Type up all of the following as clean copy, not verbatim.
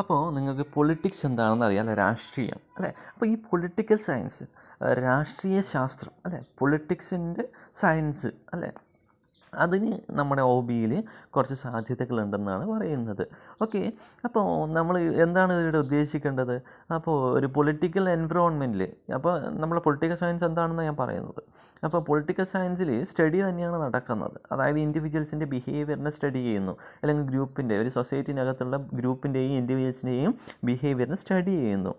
അപ്പോൾ നിങ്ങൾക്ക് പൊളിറ്റിക്സ് എന്താണെന്ന് അറിയാം, അല്ലെ, രാഷ്ട്രീയം, അല്ലേ. അപ്പോൾ ഈ പൊളിറ്റിക്കൽ സയൻസ്, രാഷ്ട്രീയ ശാസ്ത്രം, അല്ലേ, പൊളിറ്റിക്സിൻ്റെ സയൻസ്, അല്ലേ, അതിന് നമ്മുടെ OBയിൽ കുറച്ച് സാധ്യതകളുണ്ടെന്നാണ് പറയുന്നത്. ഓക്കെ, അപ്പോൾ നമ്മൾ എന്താണ് ഇവിടെ ഉദ്ദേശിക്കേണ്ടത്? അപ്പോൾ ഒരു പൊളിറ്റിക്കൽ എൻവിറോൺമെൻറ്റിൽ, അപ്പോൾ നമ്മൾ പൊളിറ്റിക്കൽ സയൻസ് എന്താണെന്ന് ഞാൻ പറയുന്നത്. അപ്പോൾ പൊളിറ്റിക്കൽ സയൻസിൽ സ്റ്റഡി തന്നെയാണ് നടക്കുന്നത്. അതായത് ഇൻഡിവിജ്വൽസിൻ്റെ ബിഹേവിയറിനെ സ്റ്റഡി ചെയ്യുന്നു, അല്ലെങ്കിൽ ഗ്രൂപ്പിൻ്റെ, ഒരു സൊസൈറ്റിനകത്തുള്ള ഗ്രൂപ്പിൻ്റെയും ഇൻഡിവിജ്വൽസിൻ്റെയും ബിഹേവിയറിനെ സ്റ്റഡി ചെയ്യുന്നു.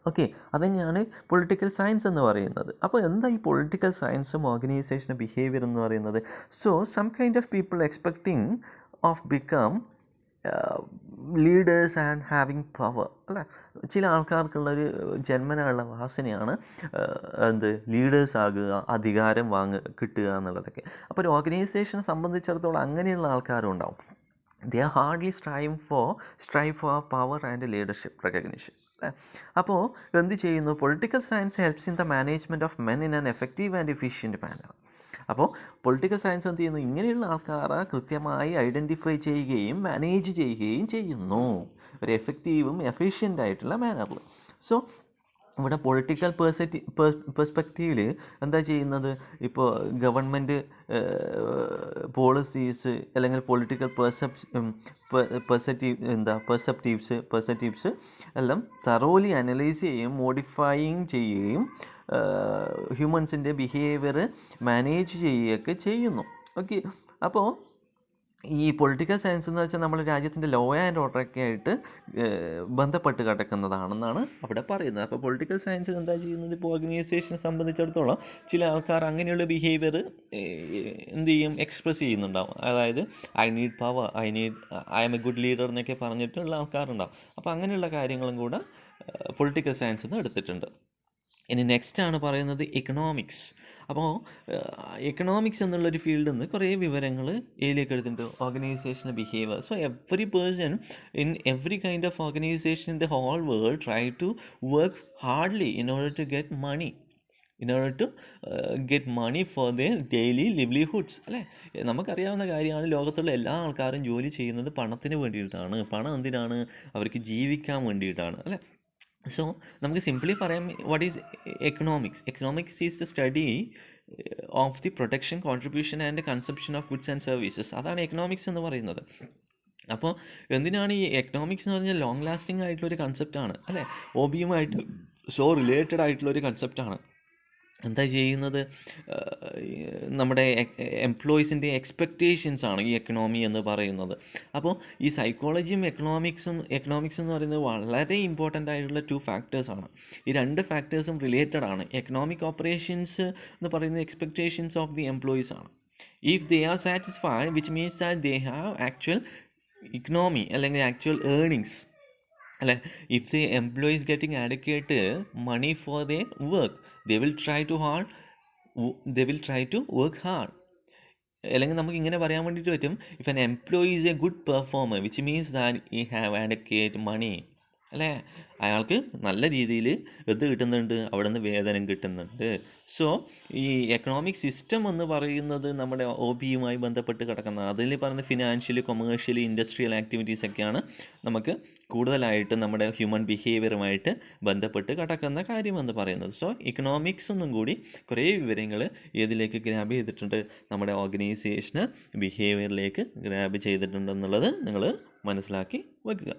ഓക്കെ, അതുതന്നെയാണ് പൊളിറ്റിക്കൽ സയൻസ് എന്ന് പറയുന്നത്. അപ്പോൾ എന്താ ഈ പൊളിറ്റിക്കൽ സയൻസും ഓർഗനൈസേഷൻ ബിഹേവിയർ എന്ന് പറയുന്നത്? So some kind of people expecting of become leaders and having power, അല്ലേ. ചില ആൾക്കാർക്കുള്ളൊരു ജന്മനുള്ള വാസനയാണ് ലീഡേഴ്സ് ആകുക, അധികാരം കിട്ടുക എന്നുള്ളതൊക്കെ. അപ്പോൾ ഒരു ഓർഗനൈസേഷനെ സംബന്ധിച്ചിടത്തോളം അങ്ങനെയുള്ള ആൾക്കാരും ഉണ്ടാവും. They are hardly strive for power and leadership recognition. അപ്പോൾ എന്ത് ചെയ്യുന്നു? Political science helps in the management of men in an effective and efficient manner. അപ്പോൾ പൊളിറ്റിക്കൽ സയൻസ് എന്ത് ചെയ്യുന്നു? ഇങ്ങനെയുള്ള ആൾക്കാരെ കൃത്യമായി ഐഡൻറ്റിഫൈ ചെയ്യുകയും മാനേജ് ചെയ്യുകയും ചെയ്യുന്നു, ഒരു എഫക്റ്റീവും എഫിഷ്യൻ്റ് ആയിട്ടുള്ള മാനറിൽ. സോ ഇവിടെ പൊളിറ്റിക്കൽ പെർസ്പെക്റ്റീവിൽ എന്താ ചെയ്യുന്നത്? ഇപ്പോൾ ഗവൺമെൻറ് പോളിസീസ് അല്ലെങ്കിൽ പൊളിറ്റിക്കൽ പെർസെപ്റ്റീവ്സ് എല്ലാം തറോലി അനലൈസ് ചെയ്യുകയും മോഡിഫൈയിങ് ചെയ്യുകയും ഹ്യൂമൻസിൻ്റെ ബിഹേവിയർ മാനേജ് ചെയ്യുകയൊക്കെ ചെയ്യുന്നു. ഓക്കെ, അപ്പോൾ ഈ പൊളിറ്റിക്കൽ സയൻസ് എന്ന് വെച്ചാൽ നമ്മുടെ രാജ്യത്തിൻ്റെ ലോ ആൻഡ് ഓർഡറൊക്കെ ആയിട്ട് ബന്ധപ്പെട്ട് കിടക്കുന്നതാണെന്നാണ് അവിടെ പറയുന്നത്. അപ്പോൾ പൊളിറ്റിക്കൽ സയൻസ് എന്താ ചെയ്യുന്നത്? ഇപ്പോൾ ഓർഗനൈസേഷനെ സംബന്ധിച്ചിടത്തോളം ചില ആൾക്കാർ അങ്ങനെയുള്ള ബിഹേവിയർ എന്ത് ചെയ്യും? എക്സ്പ്രസ് ചെയ്യുന്നുണ്ടാവും. അതായത് I need power, I M A good leader എന്നൊക്കെ പറഞ്ഞിട്ടുള്ള ആൾക്കാരുണ്ടാവും. അപ്പോൾ അങ്ങനെയുള്ള കാര്യങ്ങളും കൂടെ പൊളിറ്റിക്കൽ സയൻസ് എന്ന് എടുത്തിട്ടുണ്ട്. ഇനി നെക്സ്റ്റാണ് പറയുന്നത് എക്കണോമിക്സ്. അപ്പോൾ എക്കണോമിക്സ് എന്നുള്ളൊരു ഫീൽഡിൽ നിന്ന് കുറേ വിവരങ്ങൾ ഇതിലേക്ക് എടുത്തിട്ടുണ്ട്. Organisation behaviour. So every person in every kind of organisation in the whole world try to work hardly in order to get money for their daily livelihoods, അല്ലേ. നമുക്കറിയാവുന്ന കാര്യമാണ്, ലോകത്തുള്ള എല്ലാ ആൾക്കാരും ജോലി ചെയ്യുന്നത് പണത്തിന് വേണ്ടിയിട്ടാണ്. പണം എന്തിനാണ്? അവർക്ക് ജീവിക്കാൻ വേണ്ടിയിട്ടാണ്, അല്ലേ. സോ നമുക്ക് സിംപ്ലി പറയാം, what is economics? Economics is the study of the production, contribution and consumption of goods and services. അതാണ് എക്കണോമിക്സ് എന്ന് പറയുന്നത്. അപ്പോൾ എന്തിനാണ് ഈ എക്കണോമിക്സ് എന്ന് പറഞ്ഞാൽ ലോങ് ലാസ്റ്റിംഗ് ആയിട്ടുള്ളൊരു കൺസെപ്റ്റാണ്, അല്ലേ. OBയുമായിട്ട് റിലേറ്റഡ് ആയിട്ടുള്ളൊരു കൺസെപ്റ്റാണ്. എന്താ ചെയ്യുന്നത്? നമ്മുടെ എംപ്ലോയീസിൻ്റെ എക്സ്പെക്റ്റേഷൻസ് ആണ് ഈ എക്കണോമി എന്ന് പറയുന്നത്. അപ്പോൾ ഈ സൈക്കോളജിയും എക്കണോമിക്സ് എന്ന് പറയുന്നത് വളരെ ഇമ്പോർട്ടൻ്റ് ആയിട്ടുള്ള 2 ഫാക്ടേഴ്സാണ്. ഈ 2 ഫാക്ടേഴ്സും റിലേറ്റഡ് ആണ്. എക്കണോമിക് ഓപ്പറേഷൻസ് എന്ന് പറയുന്നത് എക്സ്പെക്റ്റേഷൻസ് ഓഫ് ദി എംപ്ലോയീസ് ആണ്. If they are satisfied, which means that they have actual economy അല്ലെങ്കിൽ ആക്ച്വൽ ഏർണിങ്സ്, അല്ലെ. If the employees getting adequate money for their work, they will try to work hard. അല്ലെങ്കിൽ നമുക്ക് ഇങ്ങനെ പറയാൻ വേണ്ടിയിട്ട് പറ്റും, if an employee is A good performer, which means that he have adequate money, അല്ലേ. അയാൾക്ക് നല്ല രീതിയിൽ എന്ത് കിട്ടുന്നുണ്ട്? അവിടെ നിന്ന് വേതനം കിട്ടുന്നുണ്ട്. സോ ഈ എക്കണോമിക് സിസ്റ്റം എന്ന് പറയുന്നത് നമ്മുടെ OBയുമായി ബന്ധപ്പെട്ട് കിടക്കുന്നത്. അതിൽ പറയുന്ന ഫിനാൻഷ്യലി, കൊമേഴ്ഷ്യലി, ഇൻഡസ്ട്രിയൽ ആക്ടിവിറ്റീസ് ഒക്കെയാണ് നമുക്ക് കൂടുതലായിട്ട് നമ്മുടെ ഹ്യൂമൻ ബിഹേവിയറുമായിട്ട് ബന്ധപ്പെട്ട് കിടക്കുന്ന കാര്യമെന്ന് പറയുന്നത്. സോ ഇക്കണോമിക്സ് ഒന്നും കൂടി കുറേ വിവരങ്ങൾ ഏതിലേക്ക് ഗ്രാബ് ചെയ്തിട്ടുണ്ട്? നമ്മുടെ ഓർഗനൈസേഷന് ബിഹേവിയറിലേക്ക് ഗ്രാബ് ചെയ്തിട്ടുണ്ടെന്നുള്ളത് നിങ്ങൾ മനസ്സിലാക്കി വയ്ക്കുക.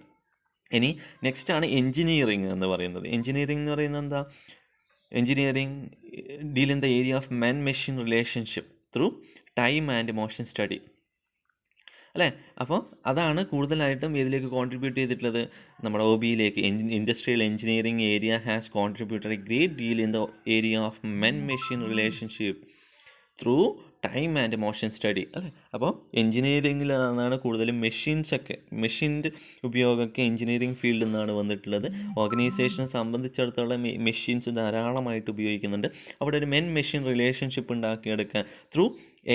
ഇനി നെക്സ്റ്റാണ് എൻജിനീയറിങ് എന്ന് പറയുന്നത്. എൻജിനീയറിംഗ് എന്ന് പറയുന്നത് എന്താ? Engineering deal in the area of men machine relationship through time and motion study, അല്ലേ. അപ്പോൾ അതാണ് കൂടുതലായിട്ടും ഇതിലേക്ക് കോൺട്രിബ്യൂട്ട് ചെയ്തിട്ടുള്ളത് നമ്മുടെ OBയിലേക്ക്. Industrial engineering area has contributed a great deal in the area of men machine relationship through time and motion study, അല്ലേ. അപ്പോൾ എൻജിനീയറിങ്ങിലാണ് കൂടുതലും മെഷീൻ്റെ ഉപയോഗമൊക്കെ എൻജിനീയറിംഗ് ഫീൽഡിൽ നിന്നാണ് വന്നിട്ടുള്ളത്. ഓർഗനൈസേഷനെ സംബന്ധിച്ചിടത്തോളം മെഷീൻസ് ധാരാളമായിട്ട് ഉപയോഗിക്കുന്നുണ്ട്. അവിടെ ഒരു മെൻ മെഷീൻ റിലേഷൻഷിപ്പ് ഉണ്ടാക്കിയെടുക്കാൻ ത്രൂ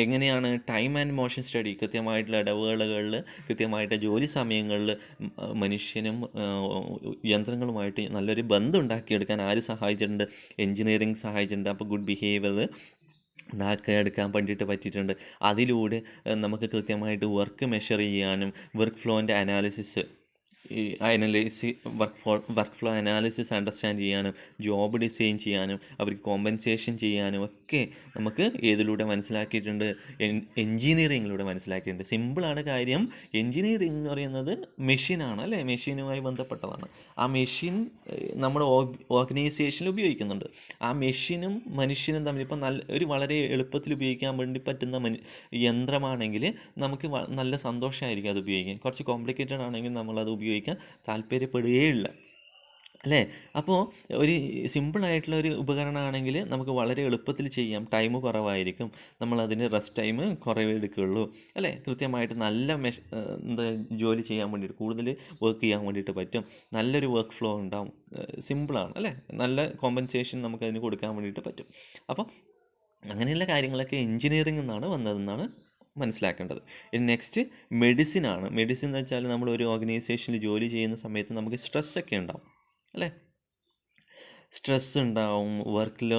എങ്ങനെയാണ് ടൈം ആൻഡ് മോഷൻ സ്റ്റഡി, കൃത്യമായിട്ടുള്ള ഇടവേളകളിൽ, കൃത്യമായിട്ട് ജോലി സമയങ്ങളിൽ മനുഷ്യനും യന്ത്രങ്ങളുമായിട്ട് നല്ലൊരു ബന്ധം ഉണ്ടാക്കിയെടുക്കാൻ ആര് സഹായിച്ചിട്ടുണ്ട്? എൻജിനീയറിംഗ് സഹായിച്ചിട്ടുണ്ട്. അപ്പോൾ ഗുഡ് ബിഹേവിയർ ഉണ്ടാക്കിയെടുക്കാൻ വേണ്ടിയിട്ട് പറ്റിയിട്ടുണ്ട്. അതിലൂടെ നമുക്ക് കൃത്യമായിട്ട് വർക്ക് മെഷർ ചെയ്യാനും വർക്ക് ഫ്ലോൻ്റെ അനാലിസിസ് ഈ വർക്ക് ഫ്ലോ അനാലിസിസ് അണ്ടർസ്റ്റാൻഡ് ചെയ്യാനും ജോബ് ഡിസൈൻ ചെയ്യാനും അവർക്ക് കോമ്പൻസേഷൻ ചെയ്യാനും ഒക്കെ നമുക്ക് ഏതിലൂടെ മനസ്സിലാക്കിയിട്ടുണ്ട്, എൻജിനീയറിങ്ങിലൂടെ മനസ്സിലാക്കിയിട്ടുണ്ട്. സിമ്പിളാണ് കാര്യം. എൻജിനീയറിംഗ് എന്ന് പറയുന്നത് മെഷീനാണ് അല്ലേ, മെഷീനുമായി ബന്ധപ്പെട്ടതാണ്. ആ മെഷീൻ നമ്മുടെ ഓർഗനൈസേഷനിൽ ഉപയോഗിക്കുന്നുണ്ട്. ആ മെഷീനും മനുഷ്യനും തമ്മിൽ ഇപ്പം ഒരു വളരെ എളുപ്പത്തിൽ ഉപയോഗിക്കാൻ വേണ്ടി പറ്റുന്ന യന്ത്രമാണെങ്കിൽ നമുക്ക് നല്ല സന്തോഷമായിരിക്കും അത് ഉപയോഗിക്കാൻ. കുറച്ച് കോംപ്ലിക്കേറ്റഡ് ആണെങ്കിൽ നമ്മളത് ഉപയോഗിക്കാൻ താല്പര്യപ്പെടുകയില്ല അല്ലേ. അപ്പോൾ ഒരു സിമ്പിളായിട്ടുള്ള ഒരു ഉപകരണമാണെങ്കിൽ നമുക്ക് വളരെ എളുപ്പത്തിൽ ചെയ്യാം, ടൈം കുറവായിരിക്കും, നമ്മളതിന് റെസ്റ്റ് ടൈം കുറവേ എടുക്കുകയുള്ളൂ അല്ലേ. കൃത്യമായിട്ട് നല്ല ജോലി ചെയ്യാൻ വേണ്ടിയിട്ട്, കൂടുതൽ വർക്ക് ചെയ്യാൻ വേണ്ടിയിട്ട് പറ്റും, നല്ലൊരു വർക്ക് ഫ്ലോ ഉണ്ടാവും, സിമ്പിളാണ് അല്ലേ. നല്ല കോമ്പൻസേഷൻ നമുക്കതിന് കൊടുക്കാൻ വേണ്ടിയിട്ട് പറ്റും. അപ്പം അങ്ങനെയുള്ള കാര്യങ്ങളൊക്കെ എൻജിനീയറിംഗ് എന്നാണ് വന്നതെന്നാണ് മനസ്സിലാക്കേണ്ടത്. ഇനി നെക്സ്റ്റ് മെഡിസിനാണ്. മെഡിസിൻ എന്ന് വെച്ചാൽ നമ്മൾ ഒരു ഓർഗനൈസേഷനിൽ ജോലി ചെയ്യുന്ന സമയത്ത് നമുക്ക് സ്ട്രെസ്സൊക്കെ ഉണ്ടാവും അല്ലേ. സ്ട്രെസ് ഉണ്ടാവും, വർക്കിൽ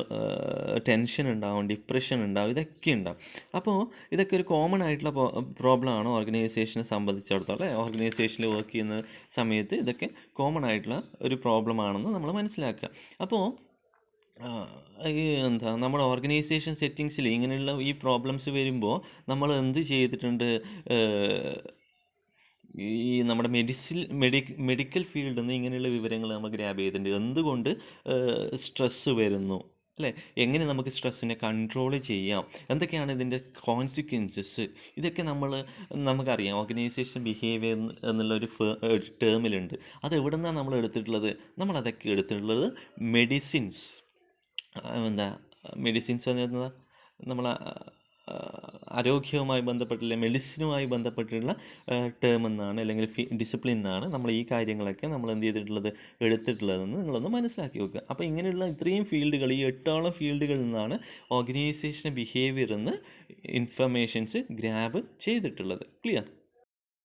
ടെൻഷൻ ഉണ്ടാവും, ഡിപ്രഷൻ ഉണ്ടാവും, ഇതൊക്കെ ഉണ്ടാവും. അപ്പോൾ ഇതൊക്കെ ഒരു കോമൺ ആയിട്ടുള്ള പ്രോബ്ലമാണ് ഓർഗനൈസേഷനെ സംബന്ധിച്ചിടത്തോളം അല്ലേ. ഓർഗനൈസേഷനിൽ വർക്ക് ചെയ്യുന്ന സമയത്ത് ഇതൊക്കെ കോമൺ ആയിട്ടുള്ള ഒരു പ്രോബ്ലമാണെന്ന് നമ്മൾ മനസ്സിലാക്കുക. അപ്പോൾ ഈ നമ്മുടെ ഓർഗനൈസേഷൻ സെറ്റിങ്സിൽ ഇങ്ങനെയുള്ള ഈ പ്രോബ്ലംസ് വരുമ്പോൾ നമ്മൾ എന്ത് ചെയ്തിട്ടുണ്ട്, ഈ നമ്മുടെ മെഡിക്കൽ ഫീൽഡിൽ നിന്ന് ഇങ്ങനെയുള്ള വിവരങ്ങൾ നമ്മൾ ഗ്രാബ് ചെയ്തിട്ടുണ്ട്. എന്തുകൊണ്ട് സ്ട്രെസ്സ് വരുന്നു അല്ലേ, എങ്ങനെ നമുക്ക് സ്ട്രെസ്സിനെ കൺട്രോൾ ചെയ്യാം, എന്തൊക്കെയാണ് ഇതിൻ്റെ കോൺസിക്വൻസസ്, ഇതൊക്കെ നമുക്കറിയാം. ഓർഗനൈസേഷൻ ബിഹേവിയർ എന്നുള്ളൊരു ടേമിലുണ്ട്. അത് എവിടെ നിന്നാണ് നമ്മൾ എടുത്തിട്ടുള്ളത്? നമ്മളതൊക്കെ എടുത്തിട്ടുള്ളത് മെഡിസിൻസ് എന്ന് നമ്മൾ ആരോഗ്യവുമായി ബന്ധപ്പെട്ടുള്ള മെഡിസിനുമായി ബന്ധപ്പെട്ടുള്ള ടേം എന്നാണ്, അല്ലെങ്കിൽ ഡിസിപ്ലിൻ എന്നാണ് നമ്മൾ ഈ കാര്യങ്ങളൊക്കെ നമ്മൾ എന്ത് ചെയ്തിട്ടുള്ളത്, എടുത്തിട്ടുള്ളതെന്ന് നിങ്ങളൊന്ന് മനസ്സിലാക്കി വെക്കുക. അപ്പോൾ ഇങ്ങനെയുള്ള ഇത്രയും ഫീൽഡുകൾ, ഈ 8ഓളം ഫീൽഡുകളിൽ നിന്നാണ് ഓർഗനൈസേഷൻ ബിഹേവിയർ എന്ന് ഇൻഫർമേഷൻസ് ഗ്രാബ് ചെയ്തിട്ടുള്ളത്. ക്ലിയർ?